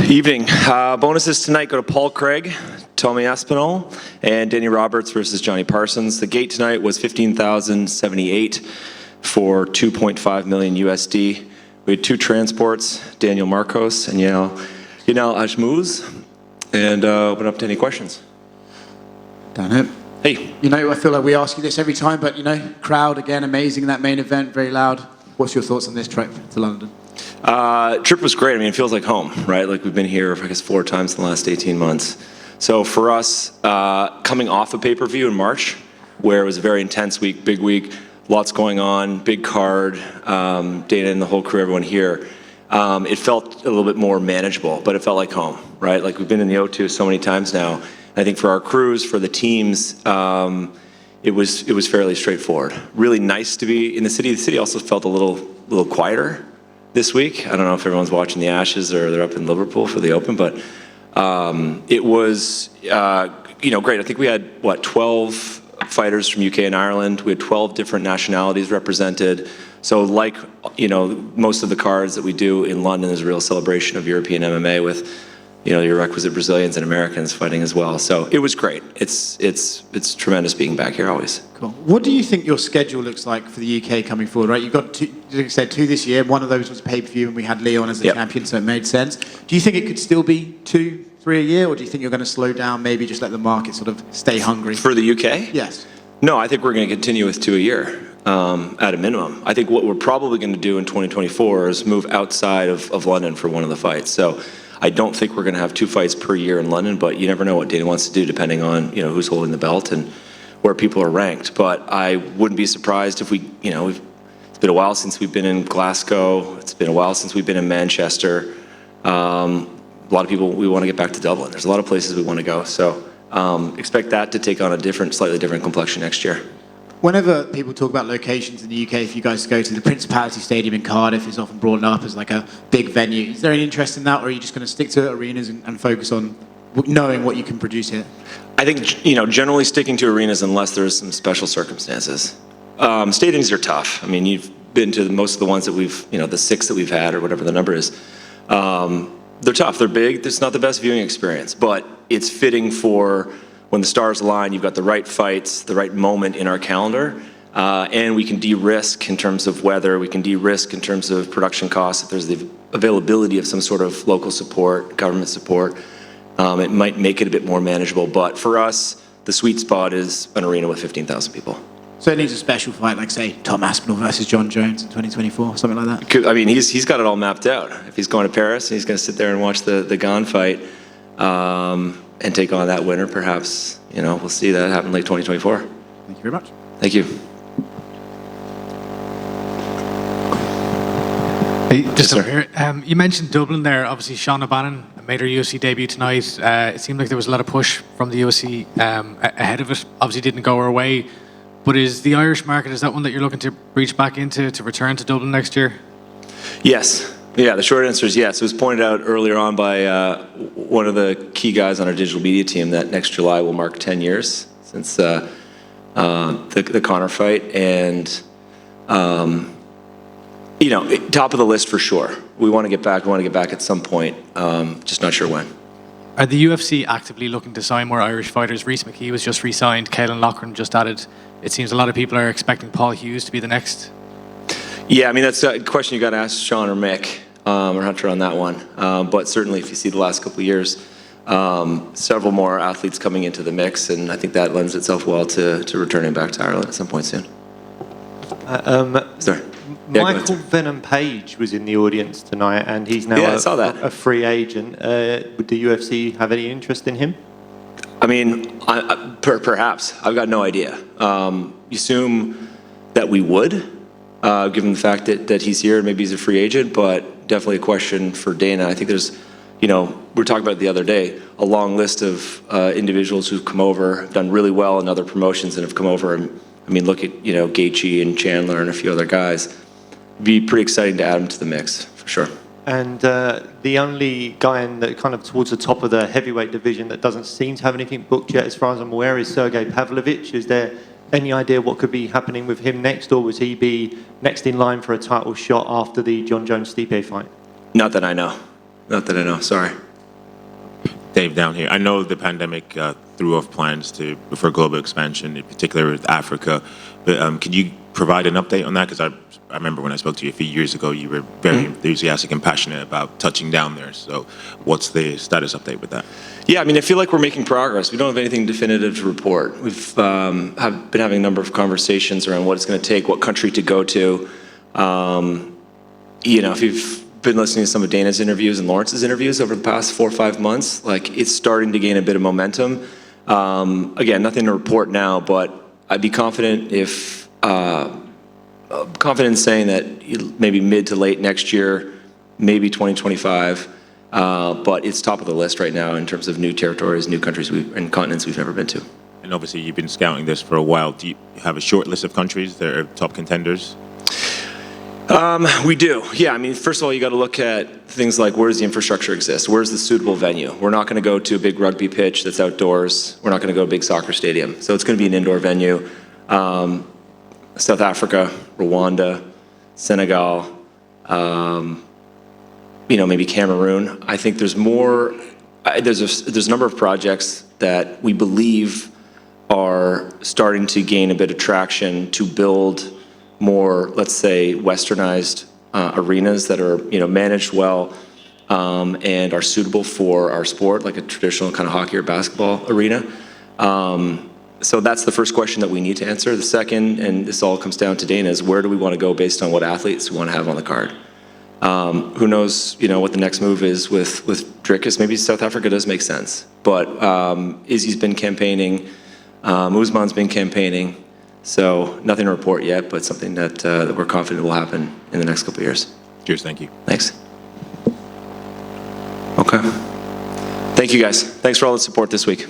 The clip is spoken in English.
Evening. Bonuses tonight go to Paul Craig, Tommy Aspinall, and Danny Roberts versus Johnny Parsons. The gate tonight was 15,078 for 2.5 million USD. We had two transports, Daniel Marcos and Yanal Ajmuz, and open up to any questions. Dan Hip. Hey. I feel like we ask you this every time, but crowd again, amazing in that main event, very loud. What's your thoughts on this trip to London? Trip was great. I mean, it feels like home, right? Like we've been here, I guess, 4 times in the last 18 months. So for us, coming off a pay-per-view in March, where it was a very intense week, big week, lots going on, big card, Dana and the whole crew, everyone here, it felt a little bit more manageable, but it felt like home, right? Like we've been in the O2 so many times now. I think for our crews, for the teams, it was fairly straightforward. Really nice to be in the city. The city also felt a little quieter this week. I don't know if everyone's watching the Ashes or they're up in Liverpool for the Open, but it was great. I think we had 12 fighters from UK and Ireland. We had 12 different nationalities represented. So like most of the cards that we do in London, there's a real celebration of European MMA with your requisite Brazilians and Americans fighting as well. So it was great. It's tremendous being back here always. Cool. What do you think your schedule looks like for the UK coming forward, right? You've got two, like I said, 2 this year. One of those was a pay-per-view and we had Leon as the champion, so it made sense. Do you think it could still be 2, 3 a year, or do you think you're going to slow down, maybe just let the market sort of stay hungry? For the UK? Yes. No, I think we're going to continue with 2 a year at a minimum. I think what we're probably going to do in 2024 is move outside of London for one of the fights. So I don't think we're going to have 2 fights per year in London, but you never know what Dana wants to do depending on who's holding the belt and where people are ranked. But I wouldn't be surprised if it's been a while since we've been in Glasgow. It's been a while since we've been in Manchester. A lot of people, we want to get back to Dublin. There's a lot of places we want to go. So expect that to take on a slightly different complexion next year. Whenever people talk about locations in the UK, if you guys go to the Principality Stadium in Cardiff, it's often brought up as like a big venue. Is there any interest in that, or are you just going to stick to arenas and focus on knowing what you can produce here? I think, generally sticking to arenas unless there's some special circumstances. Stadiums are tough. I mean, you've been to most of the ones that we've, the 6 that we've had or whatever the number is. They're tough, they're big. It's not the best viewing experience, but it's fitting for when the stars align. You've got the right fights, the right moment in our calendar, and we can de-risk in terms of weather, we can de-risk in terms of production costs. If there's the availability of some sort of local support, government support, it might make it a bit more manageable. But for us, the sweet spot is an arena with 15,000 people. So it needs a special fight, like say Tom Aspinall versus John Jones in 2024, something like that? I mean, he's got it all mapped out. If he's going to Paris and he's going to sit there and watch the Gane fight, and take on that winner, perhaps, we'll see that happen late 2024. Thank you very much. Thank you. Hey, just over here. You mentioned Dublin there. Obviously, Sean O'Bannon made her UFC debut tonight. It seemed like there was a lot of push from the UFC ahead of it. Obviously, didn't go her way. But is the Irish market, is that one that you're looking to reach back into to return to Dublin next year? Yes. Yeah, the short answer is yes. It was pointed out earlier on by one of the key guys on our digital media team that next July will mark 10 years since the Conor fight. And, top of the list for sure. We want to get back. We want to get back at some point, just not sure when. Are the UFC actively looking to sign more Irish fighters? Reece McKee was just re-signed. Caelan Loughran just added. It seems a lot of people are expecting Paul Hughes to be the next. Yeah, I mean, that's a question you got to ask Sean or Mick or Hunter on that one. But certainly, if you see the last couple of years, several more athletes coming into the mix, and I think that lends itself well to returning back to Ireland at some point soon. Sorry. Yeah, Michael Venom Page was in the audience tonight, and he's now a free agent. Would the UFC have any interest in him? I mean, perhaps. I've got no idea. You assume that we would, given the fact that he's here and maybe he's a free agent, but definitely a question for Dana. I think there's, we were talking about it the other day, a long list of individuals who've come over, have done really well in other promotions and have come over. I mean, look at, Gaethje and Chandler and a few other guys. It'd be pretty exciting to add him to the mix, for sure. And the only guy in the kind of towards the top of the heavyweight division that doesn't seem to have anything booked yet, as far as I'm aware, is Sergey Pavlovich. Is there any idea what could be happening with him next, or would he be next in line for a title shot after the John Jones-Stipe fight? Not that I know. Not that I know. Sorry. Dave, down here. I know the pandemic threw off plans for global expansion, in particular with Africa. But can you provide an update on that? Because I remember when I spoke to you a few years ago, you were very enthusiastic and passionate about touching down there. So what's the status update with that? Yeah, I mean, I feel like we're making progress. We don't have anything definitive to report. We've been having a number of conversations around what it's going to take, what country to go to. If you've been listening to some of Dana's interviews and Lawrence's interviews over the past 4 or 5 months, like it's starting to gain a bit of momentum. Again, nothing to report now, but I'd be confident confident in saying that maybe mid to late next year, maybe 2025. But it's top of the list right now in terms of new territories, new countries and continents we've never been to. And obviously, you've been scouting this for a while. Do you have a short list of countries that are top contenders? We do. Yeah, I mean, first of all, you got to look at things like where does the infrastructure exist? Where's the suitable venue? We're not going to go to a big rugby pitch that's outdoors. We're not going to go to a big soccer stadium. So it's going to be an indoor venue. South Africa, Rwanda, Senegal, maybe Cameroon. I think there's more. There's a number of projects that we believe are starting to gain a bit of traction to build more, let's say, westernized arenas that are managed well and are suitable for our sport, like a traditional kind of hockey or basketball arena. So that's the first question that we need to answer. The second, and this all comes down to Dana, is where do we want to go based on what athletes we want to have on the card? Who knows, what the next move is with Drickus. Maybe South Africa does make sense. But Izzy's been campaigning, Usman's been campaigning. So nothing to report yet, but something that we're confident will happen in the next couple of years. Cheers, thank you. Thanks. Okay. Thank you, guys. Thanks for all the support this week.